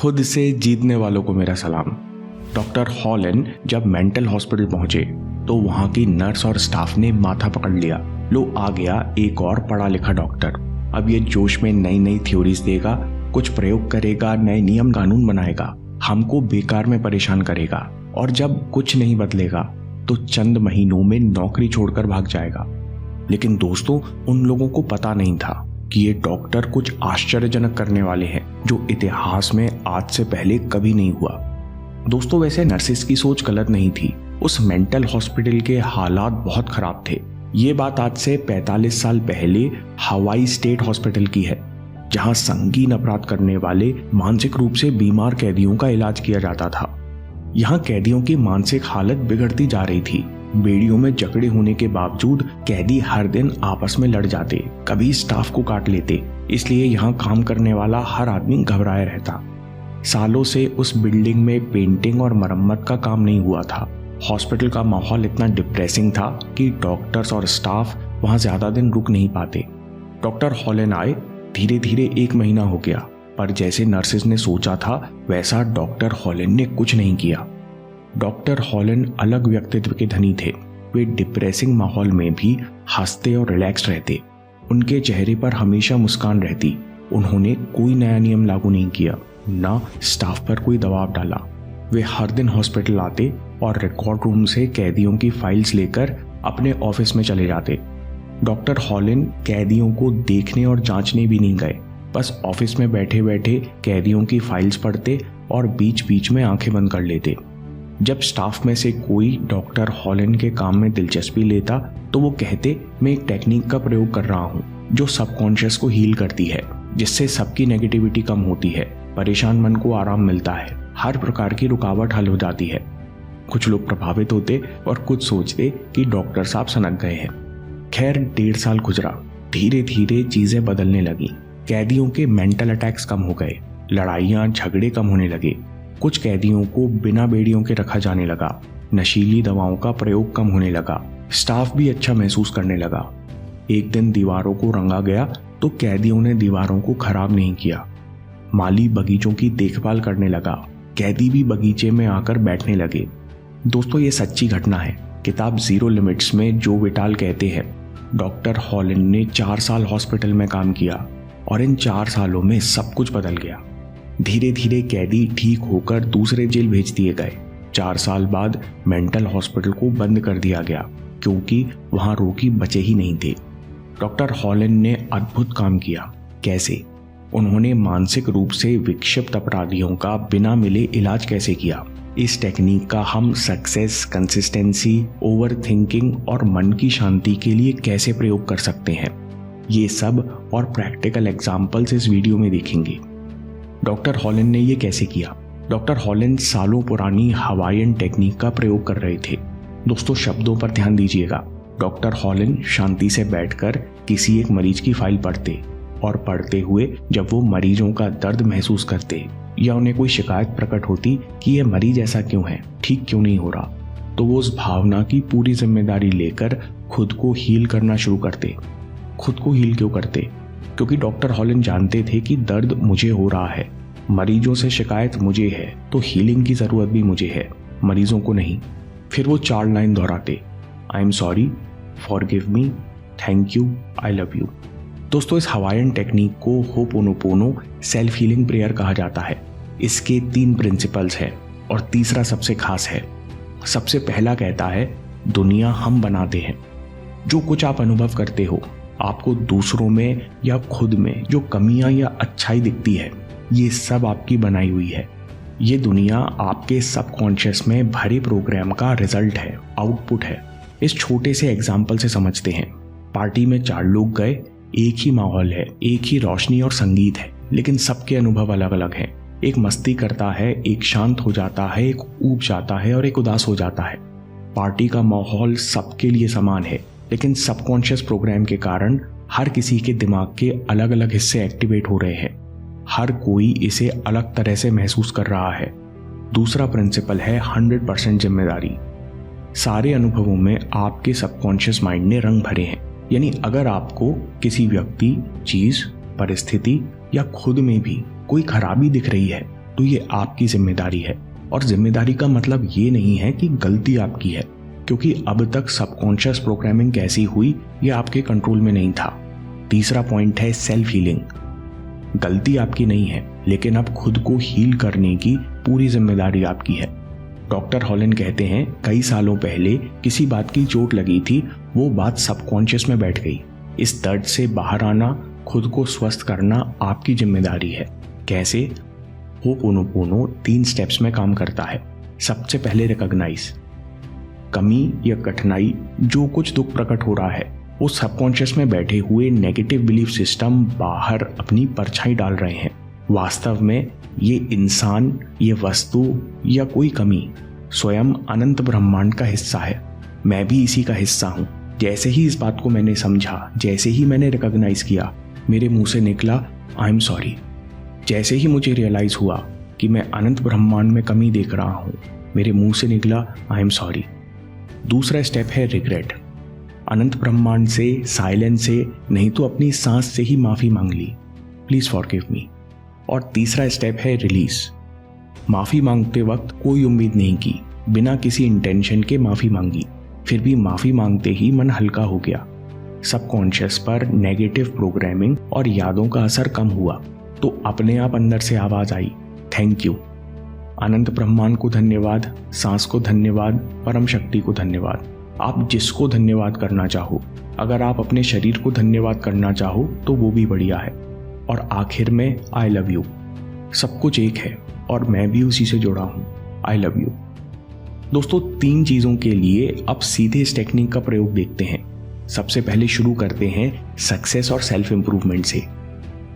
खुद से जीतने वालों को मेरा सलाम। डॉक्टर हॉलन जब मेंटल हॉस्पिटल पहुंचे तो वहां की नर्स और स्टाफ ने माथा पकड़ लिया, लो आ गया एक और पढ़ा लिखा डॉक्टर। अब ये जोश में नई नई थ्योरीज देगा, कुछ प्रयोग करेगा, नए नियम कानून बनाएगा, हमको बेकार में परेशान करेगा और जब कुछ नहीं बदलेगा तो चंद महीनों में नौकरी छोड़कर भाग जाएगा। लेकिन दोस्तों, उन लोगों को पता नहीं था कि ये डॉक्टर कुछ आश्चर्यजनक करने वाले हैं जो इतिहास में आज से पहले कभी नहीं हुआ। दोस्तों, वैसे नर्सिस की सोच गलत नहीं थी। उस मेंटल हॉस्पिटल के हालात बहुत खराब थे। ये बात आज से 45 साल पहले हवाई स्टेट हॉस्पिटल की है, जहां संगीन अपराध करने वाले मानसिक रूप से बीमार कैदियों का इलाज किया जाता था। यहाँ कैदियों की मानसिक हालत बिगड़ती जा रही थी। बेड़ियों में जकड़े होने के बावजूद कैदी हर दिन आपस में लड़ जाते, कभी स्टाफ को काट लेते, इसलिए यहाँ काम करने वाला हर आदमी घबराया रहता। सालों से उस बिल्डिंग में पेंटिंग और मरम्मत का काम नहीं हुआ था। हॉस्पिटल का माहौल इतना डिप्रेसिंग था कि डॉक्टर्स और स्टाफ वहां ज्यादा दिन रुक नहीं पाते। डॉक्टर हॉलन आए, धीरे धीरे 1 महीना हो गया, पर जैसे नर्सेस ने सोचा था वैसा डॉक्टर हॉलन ने कुछ नहीं किया। डॉक्टर हॉलन अलग व्यक्तित्व के धनी थे। वे डिप्रेसिंग माहौल में भी हंसते और रिलैक्स रहते। उनके चेहरे पर हमेशा मुस्कान रहती। उन्होंने कोई नया नियम लागू नहीं किया, ना स्टाफ पर कोई दबाव डाला। वे हर दिन हॉस्पिटल आते और रिकॉर्ड रूम से कैदियों की फाइल्स लेकर अपने ऑफिस में चले जाते। डॉक्टर हॉलन कैदियों को देखने और जांचने भी नहीं गए, बस ऑफिस में बैठे बैठे कैदियों की फाइल्स पढ़ते और बीच बीच में आंखें बंद कर लेते। जब स्टाफ में से कोई डॉक्टर हॉलन के काम में दिलचस्पी लेता तो वो कहते, मैं एक टेक्निक का प्रयोग कर रहा हूँ जो सबकॉन्शियस को हील करती है, जिससे सबकी नेगेटिविटी कम होती है, परेशान मन को आराम मिलता है, हर प्रकार की रुकावट हल हो जाती है। कुछ लोग प्रभावित होते और कुछ सोचते कि डॉक्टर साहब सनक गए हैं। खैर 1.5 साल गुजरा, धीरे धीरे चीजें बदलने लगी। कैदियों के मेंटल अटैक्स कम हो गए, लड़ाइयाँ झगड़े कम होने लगे। कुछ कैदियों को बिना बेड़ियों के रखा जाने लगा, नशीली दवाओं का प्रयोग कम होने लगा, स्टाफ भी अच्छा महसूस करने लगा। एक दिन दीवारों को रंगा गया तो कैदियों ने दीवारों को खराब नहीं किया। माली बगीचों की देखभाल करने लगा, कैदी भी बगीचे में आकर बैठने लगे। दोस्तों, ये सच्ची घटना है। किताब जीरो लिमिट्स में जो विटाल कहते हैं, डॉक्टर हॉलन ने 4 साल हॉस्पिटल में काम किया और इन 4 सालों में सब कुछ बदल गया। धीरे धीरे कैदी ठीक होकर दूसरे जेल भेज दिए गए। 4 साल बाद मेंटल हॉस्पिटल को बंद कर दिया गया क्योंकि वहां रोगी बचे ही नहीं थे। डॉक्टर हॉलन ने अद्भुत काम किया। कैसे? उन्होंने मानसिक रूप से विक्षिप्त अपराधियों का बिना मिले इलाज कैसे किया। इस टेक्निक का हम सक्सेस, कंसिस्टेंसी, ओवर थिंकिंग और मन की शांति के लिए कैसे प्रयोग कर सकते हैं, ये सब और प्रैक्टिकल एग्जाम्पल्स इस वीडियो में देखेंगे। डॉक्टर हॉलन ने ये कैसे किया? डॉक्टर हॉलन सालों पुरानी हवाईयन टेक्निक का प्रयोग कर रहे थे। दोस्तों, शब्दों पर ध्यान दीजिएगा। डॉक्टर हॉलन शांति से बैठकर किसी एक मरीज की फाइल पढ़ते और पढ़ते हुए जब वो मरीजों का दर्द महसूस करते या उन्हें कोई शिकायत प्रकट होती कि यह मरीज ऐसा क्यों है, ठीक क्यों नहीं हो रहा, तो वो उस भावना की पूरी जिम्मेदारी लेकर खुद को हील करना शुरू करते। खुद को हील क्यों करते? क्योंकि डॉक्टर हॉलन जानते थे कि दर्द मुझे हो रहा है, मरीजों से शिकायत मुझे है, तो हीलिंग की जरूरत भी मुझे है, मरीजों को नहीं। फिर वो 4 लाइन दोहराते, आई am sorry, forgive me, thank you, I love you. दोस्तों, इस हवाईयन टेक्निक को होपोनोपोनो सेल्फ हीलिंग प्रेयर कहा जाता है। इसके 3 प्रिंसिपल्स हैं और तीसरा सबसे खास है। सबसे पहला कहता है, दुनिया हम बनाते हैं। जो कुछ आप अनुभव करते हो, आपको दूसरों में या खुद में जो कमियां या अच्छाई दिखती है, ये सब आपकी बनाई हुई है। ये दुनिया आपके सबकॉन्शियस में भरे प्रोग्राम का रिजल्ट है, आउटपुट है। इस छोटे से एग्जाम्पल से समझते हैं। पार्टी में 4 लोग गए, एक ही माहौल है, एक ही रोशनी और संगीत है, लेकिन सबके अनुभव अलग अलग हैं। एक मस्ती करता है, एक शांत हो जाता है, एक ऊब जाता है और एक उदास हो जाता है। पार्टी का माहौल सबके लिए समान है, लेकिन सबकॉन्शियस प्रोग्राम के कारण हर किसी के दिमाग के अलग अलग हिस्से एक्टिवेट हो रहे हैं। हर कोई इसे अलग तरह से महसूस कर रहा है। दूसरा प्रिंसिपल है 100% जिम्मेदारी। सारे अनुभवों में आपके सबकॉन्शियस माइंड ने रंग भरे हैं। यानी अगर आपको किसी व्यक्ति, चीज, परिस्थिति या खुद में भी कोई खराबी दिख रही है तो ये आपकी जिम्मेदारी है। और जिम्मेदारी का मतलब ये नहीं है कि गलती आपकी है, क्योंकि अब तक सबकॉन्शियस प्रोग्रामिंग कैसी हुई ये आपके कंट्रोल में नहीं था। तीसरा पॉइंट है सेल्फ हीलिंग। गलती आपकी नहीं है, लेकिन अब खुद को हील करने की पूरी जिम्मेदारी आपकी है। डॉक्टर हॉलन कहते हैं कई सालों पहले किसी बात की चोट लगी थी, वो बात सबकॉन्शियस में बैठ गई। इस दर्द से बाहर आना, खुद को स्वस्थ करना आपकी जिम्मेदारी है। कैसे? होपोनोपोनो 3 स्टेप्स में काम करता है। सबसे पहले रिकॉग्नाइज। कमी या कठिनाई, जो कुछ दुख प्रकट हो रहा है, वो सबकॉन्शियस में बैठे हुए नेगेटिव बिलीफ सिस्टम बाहर अपनी परछाई डाल रहे हैं। वास्तव में ये इंसान, ये वस्तु या कोई कमी स्वयं अनंत ब्रह्मांड का हिस्सा है। मैं भी इसी का हिस्सा हूँ। जैसे ही इस बात को मैंने समझा, जैसे ही मैंने रिकॉग्नाइज किया, मेरे मुंह से निकला आई एम सॉरी। जैसे ही मुझे रियलाइज हुआ कि मैं अनंत ब्रह्मांड में कमी देख रहा हूँ, मेरे मुंह से निकला आई एम सॉरी। दूसरा स्टेप है रिग्रेट। अनंत ब्रह्मांड से, साइलेंस से, नहीं तो अपनी सांस से ही माफी मांग ली, प्लीज फॉरगिव मी। और तीसरा स्टेप है रिलीज। माफी मांगते वक्त कोई उम्मीद नहीं की, बिना किसी इंटेंशन के माफी मांगी, फिर भी माफी मांगते ही मन हल्का हो गया। सबकॉन्शियस पर नेगेटिव प्रोग्रामिंग और यादों का असर कम हुआ, तो अपने आप अंदर से आवाज आई, थैंक यू। अनंत ब्रह्मांड को धन्यवाद, सांस को धन्यवाद, परम शक्ति को धन्यवाद। आप जिसको धन्यवाद करना चाहो। अगर आप अपने शरीर को धन्यवाद करना चाहो तो वो भी बढ़िया है। और आखिर में आई लव यू। सब कुछ एक है और मैं भी उसी से जुड़ा हूं। आई लव यू। दोस्तों, 3 चीजों के लिए अब सीधे इस टेक्निक का प्रयोग देखते हैं। सबसे पहले शुरू करते हैं सक्सेस और सेल्फ इंप्रूवमेंट से।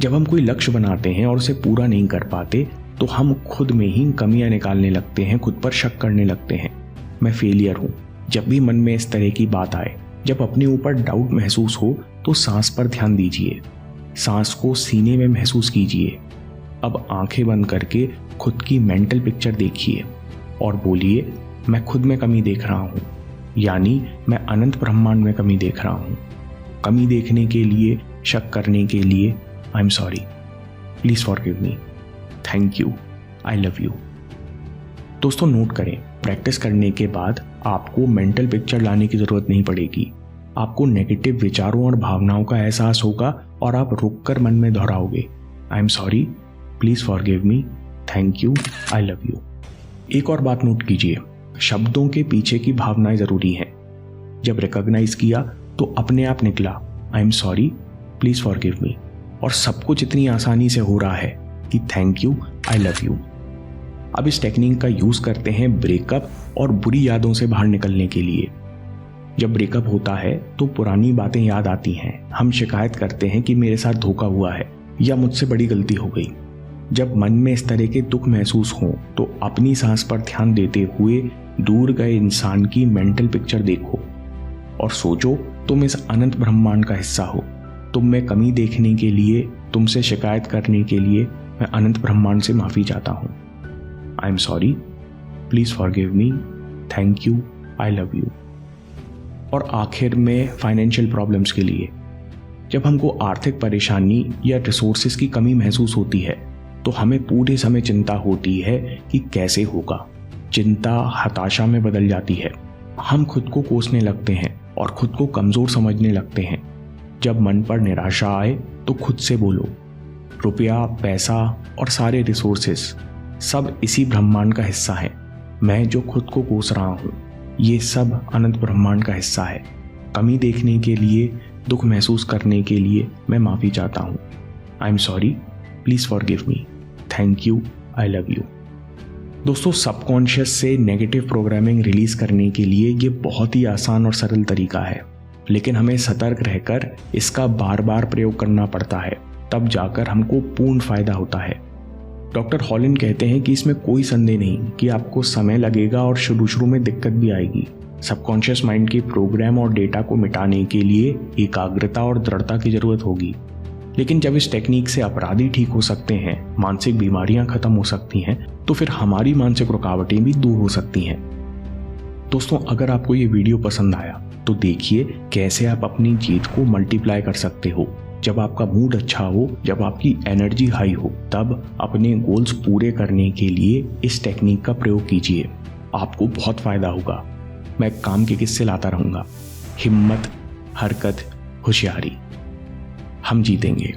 जब हम कोई लक्ष्य बनाते हैं और उसे पूरा नहीं कर पाते तो हम खुद में ही कमियां निकालने लगते हैं, खुद पर शक करने लगते हैं। मैं फेलियर हूं। जब भी मन में इस तरह की बात आए, जब अपने ऊपर डाउट महसूस हो, तो सांस पर ध्यान दीजिए। सांस को सीने में महसूस कीजिए। अब आंखें बंद करके खुद की मेंटल पिक्चर देखिए और बोलिए, मैं खुद में कमी देख रहा हूं, यानी मैं अनंत ब्रह्मांड में कमी देख रहा हूं। कमी देखने के लिए, शक करने के लिए आई am sorry, please forgive me, thank you, I love you. दोस्तों, नोट करें, प्रैक्टिस करने के बाद आपको मेंटल पिक्चर लाने की जरूरत नहीं पड़ेगी। आपको नेगेटिव विचारों और भावनाओं का एहसास होगा और आप रुककर मन में दोहराओगे, I am sorry, please forgive me, thank you, I love you. एक और बात नोट कीजिए, शब्दों के पीछे की भावनाएं जरूरी हैं। जब रिकॉग्नाइज किया तो अपने आप निकला आई एम सॉरी, प्लीज फॉरगिव मी, और सब कुछ इतनी आसानी से हो रहा है कि thank you, I love you. अब इस टेक्निक का यूज करते हैं ब्रेकअप और बुरी यादों से बाहर निकलने के लिए। जब ब्रेकअप होता है तो पुरानी बातें याद आती हैं। हम शिकायत करते हैं कि मेरे साथ धोखा हुआ है या मुझसे बड़ी गलती हो गई। जब मन में इस तरह के दुख महसूस हो तो अपनी सांस पर ध्यान देते हुए दूर गए इंसान की मेंटल पिक्चर देखो और सोचो तुम इस अनंत ब्रह्मांड का हिस्सा हो। तुम में कमी देखने के लिए, तुमसे शिकायत करने के लिए मैं अनंत ब्रह्मांड से माफी चाहता हूं। आई am sorry, please forgive me, thank you, I love you. और आखिर में फाइनेंशियल प्रॉब्लम्स के लिए, जब हमको आर्थिक परेशानी या रिसोर्सेज की कमी महसूस होती है तो हमें पूरे समय चिंता होती है कि कैसे होगा। चिंता हताशा में बदल जाती है। हम खुद को कोसने लगते हैं और खुद को कमजोर समझने लगते हैं। जब मन पर निराशा आए तो खुद से बोलो, रुपया, पैसा और सारे रिसोर्सेस सब इसी ब्रह्मांड का हिस्सा है। मैं जो खुद को कोस रहा हूँ, ये सब अनंत ब्रह्मांड का हिस्सा है। कमी देखने के लिए, दुख महसूस करने के लिए मैं माफी चाहता हूँ। आई am sorry, please forgive me, thank you, I love you. दोस्तों, सबकॉन्शियस से नेगेटिव प्रोग्रामिंग रिलीज करने के लिए ये बहुत ही आसान और सरल तरीका है, लेकिन हमें सतर्क रहकर इसका बार बार प्रयोग करना पड़ता है, तब जाकर हमको पूर्ण फायदा होता है। डॉक्टर हॉलन कहते हैं कि इसमें कोई संदेह नहीं कि आपको समय लगेगा और शुरू में दिक्कत भी आएगी। सबकॉन्शियस माइंड के प्रोग्राम और डेटा को मिटाने के लिए एकाग्रता और दृढ़ता की जरूरत होगी। लेकिन जब इस टेक्निक से अपराधी ठीक हो सकते हैं, मानसिक बीमारियां खत्म हो सकती हैं, तो फिर हमारी मानसिक रुकावटें भी दूर हो सकती हैं। दोस्तों, अगर आपको ये वीडियो पसंद आया तो देखिए कैसे आप अपनी जीत को मल्टीप्लाई कर सकते हो। जब आपका मूड अच्छा हो, जब आपकी एनर्जी हाई हो, तब अपने गोल्स पूरे करने के लिए इस टेक्निक का प्रयोग कीजिए। आपको बहुत फायदा होगा। मैं काम के किस्से लाता रहूंगा। हिम्मत, हरकत, होशियारी, हम जीतेंगे।